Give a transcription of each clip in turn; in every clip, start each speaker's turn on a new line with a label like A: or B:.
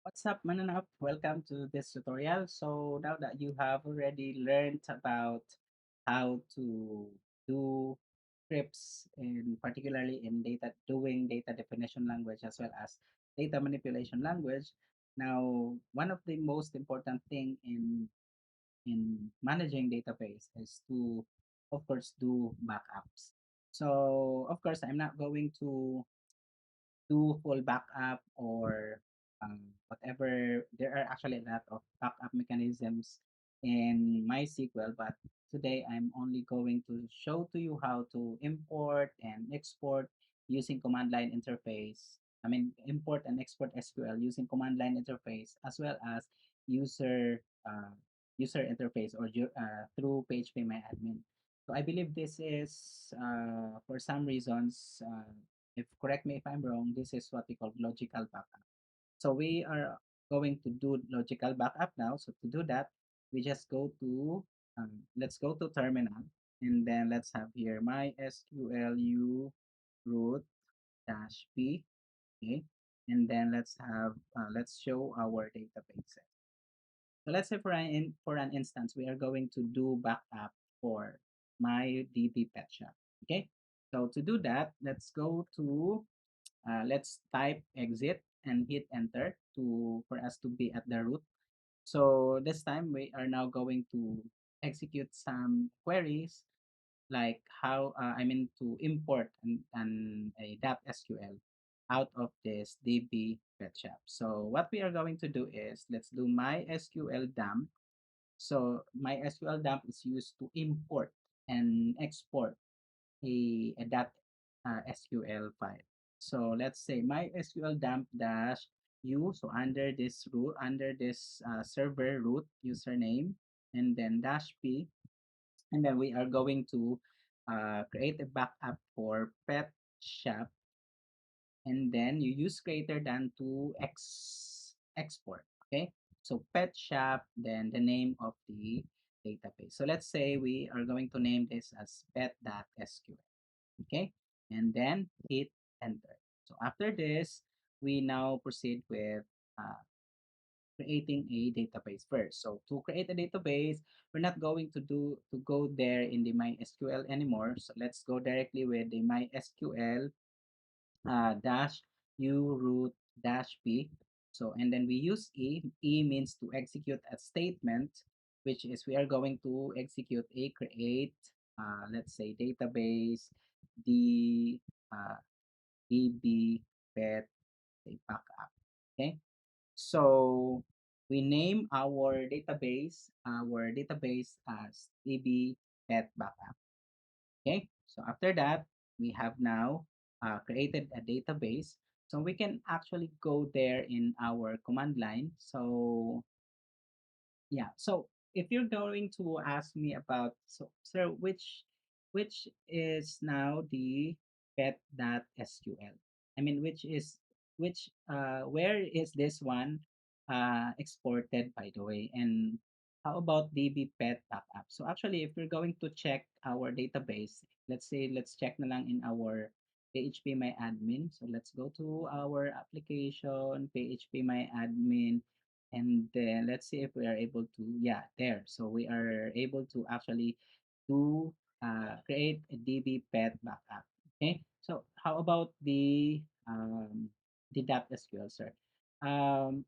A: What's up, Mananap? Welcome to this tutorial. So now that you have already learned about how to do scripts, in particularly in data definition language as well as data manipulation language, now one of the most important thing in managing database is to, of course, do backups. So of course, I'm not going to do full backup or whatever. There are actually a lot of backup mechanisms in MySQL, but today I'm only going to show to you how to import and export using command line interface. I mean, import and export SQL using command line interface as well as user user interface or through PHP So I believe this is for some reasons if correct me if I'm wrong, this is what we call logical backup. So we are going to do logical backup now. So to do that, we just go to let's go to terminal and then let's have here mysqlu root dash p, okay, and then let's show our database. So let's say for an instance, we are going to do backup for my DB pet shop. Okay. So to do that, let's type exit and hit enter to for us to be at the root. So this time we are now going to execute some queries like how I mean to import a .sql out of this DB pet shop. So what we are going to do is let's do mysql dump. So mysql dump is used to import and export a .sql file. So let's say mysql dump dash u. So under this server root username, and then dash p, and then we are going to create a backup for pet shop, and then you use greater than to export. Okay, so pet shop, then the name of the database. So let's say we are going to name this as pet.sql. Okay, and then hit enter. So after this, we now proceed with uh, creating a database first. So to create a database, we're not going to go there in the MySQL anymore. So let's go directly with the MySQL dash u root dash p. So and then we use e. E means to execute a statement, which is we are going to execute a create, let's say database d uh, db pet say backup. Okay, so we name our database as db pet backup. Okay, so after that, we have now created a database. So we can actually go there in our command line. So yeah, so if you're going to ask me about, so sir, which is now the pet.sql? I mean, which where is this one exported, by the way? And how about db pet backup? So actually, if we're going to check our database, let's say let's check na lang in our php my admin. So let's go to our application php my admin, and then let's see if we are able to, yeah, there. So we are able to actually do create a db pet backup. Okay, so how about the .sql, sir?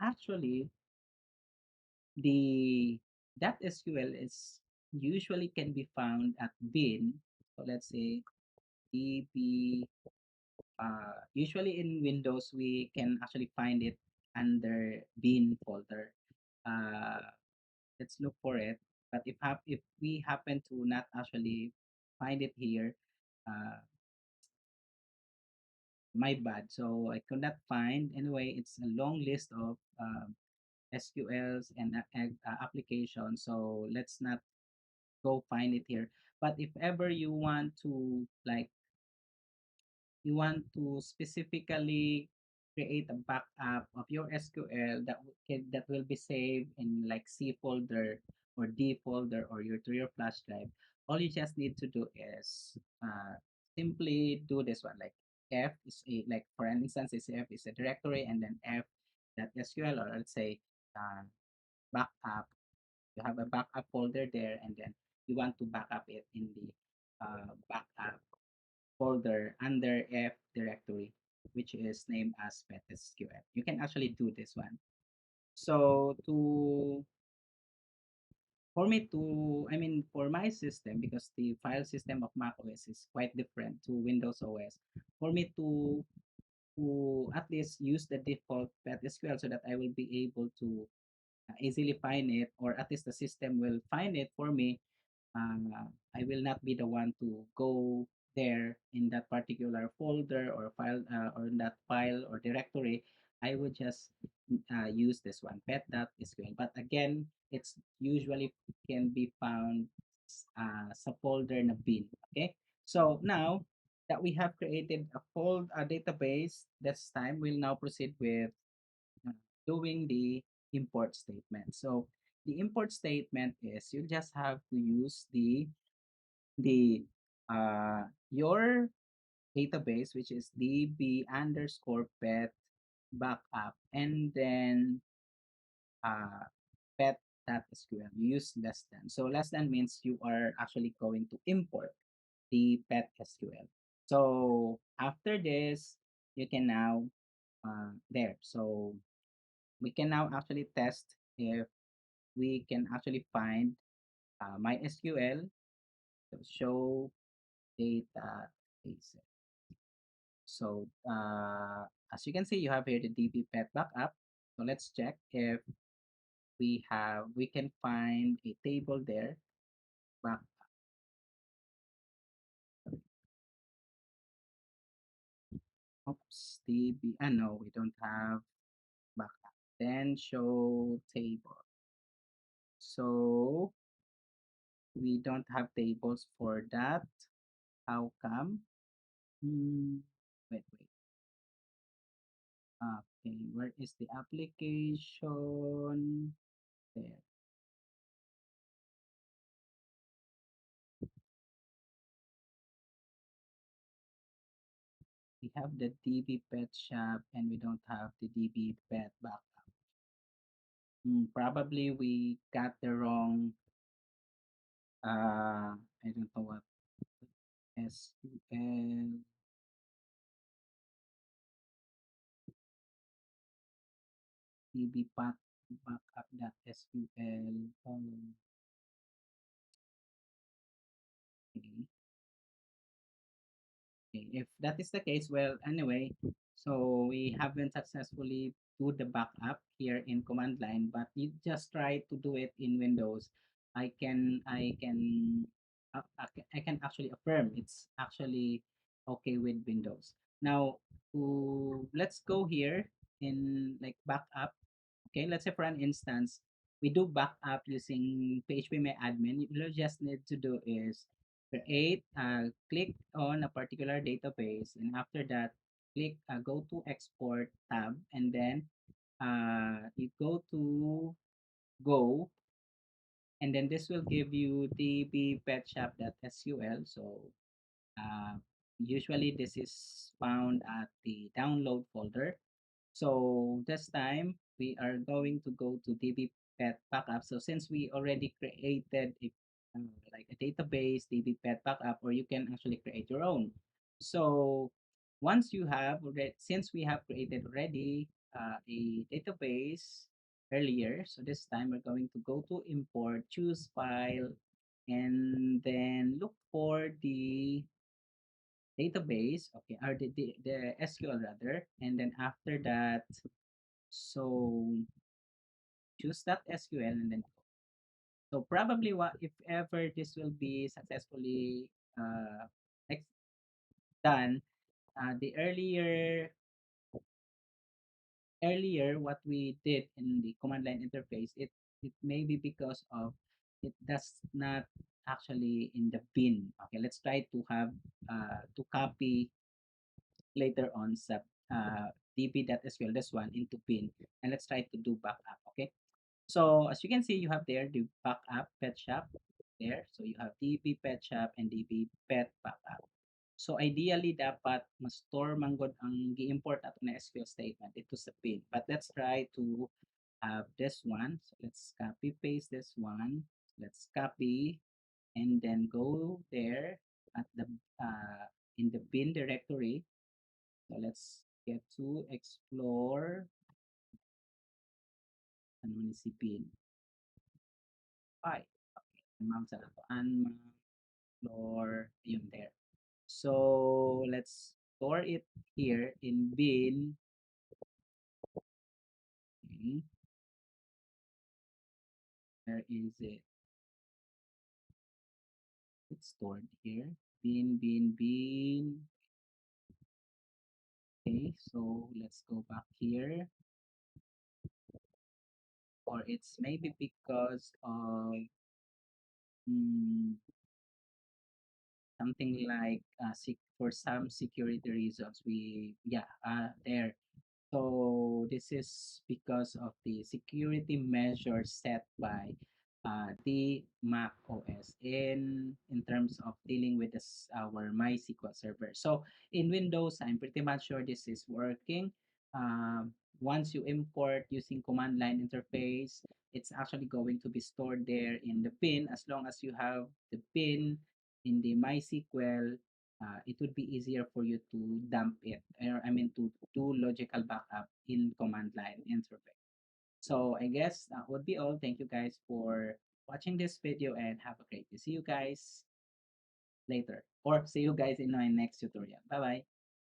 A: Actually, the .sql is usually can be found at bin. So let's say db, usually in windows we can actually find it under bin folder. uh, let's look for it. But if we happen to not actually find it here, uh, my bad. So I could not find. Anyway, it's a long list of SQLs and applications. So let's not go find it here. But if ever you want to like you want to specifically create a backup of your SQL that will be saved in like C folder or D folder or to your flash drive, all you just need to do is simply do this one. Like F is a, like for an instance is F is a directory, and then F that SQL, or let's say uh, backup. You have a backup folder there, and then you want to backup it in the backup folder under F directory, which is named as PetSQL. You can actually do this one. So for my system, because the file system of Mac OS is quite different to Windows OS, for me to at least use the default PetSQL so that I will be able to easily find it, or at least the system will find it for me. I will not be the one to go there in that particular folder or file, or in that file or directory. I would just use this one, pet.sql. But again, it's usually can be found sa folder na bin. Okay? So now that we have created a database, this time we'll now proceed with uh, doing the import statement. So the import statement is you just have to use the your database, which is db underscore pet backup, and then uh, pet.sql. You use less than. So less than means you are actually going to import the pet SQL. So after this, you can now there. So we can now actually test if we can actually find MySQL to show databases. So as you can see, you have here the DB pet backup. So let's check if we can find a table there. Back, oops, DB. No, we don't have backup. Then show table. So we don't have tables for that. How come? Hmm, wait. Okay, where is the application? There. We have the DB Pet Shop and we don't have the DB Pet Backup. Probably we got the wrong, I don't know what, SQL, DB Pet Backup.sql. Okay. Okay, if that is the case, well, anyway, so we haven't successfully do the backup here in command line, but you just try to do it in Windows. I can actually affirm it's actually okay with Windows. Now, let's go here in like backup. Okay, let's say for an instance, we do backup using php admin. You just need to do is click on a particular database, and after that, go to export tab, and then you go to go, and then this will give you dbpetshop.sql. So uh, usually this is found at the download folder. So this time we are going to go to DB Pet Backup. So since we already created like a database, DB Pet Backup, or you can actually create your own. So once you have already, since we have created already a database earlier, so this time we're going to go to import, choose file, and then look for the database, okay, or the SQL rather, and then after that, so choose that SQL and then so probably what if ever this will be successfully ex- done, the earlier what we did in the command line interface, it may be because of it does not actually in the bin. Okay, let's try to have to copy later on sa db.sql, this one into bin, and let's try to do backup. Okay, so as you can see, you have there the backup pet shop there. So you have db pet shop and db pet backup. So ideally dapat ma-store man gud ang gi-import ato na SQL statement ito sa pin. But let's try to have this one. So let's copy paste this one. Let's copy and then go there at the in the bin directory. So let's get to explore ano man si bin. Ay, okay. Unmount sa nato. Unmount floor yun there. So let's store it here in bin. Okay. Where is it? It's stored here. Bin. Okay, so let's go back here. Or it's maybe because of mm, something like for some security reasons. There. So this is because of the security measures set by the Mac OS in terms of dealing with our MySQL server. So in Windows, I'm pretty much sure this is working. Once you import using command line interface, it's actually going to be stored there in the bin as long as you have the bin in the MySQL. It would be easier for you to dump it, or I mean to do logical backup in command line interface. So I guess that would be all. Thank you guys for watching this video and have a great day. See you guys later or see you guys in my next tutorial. Bye bye.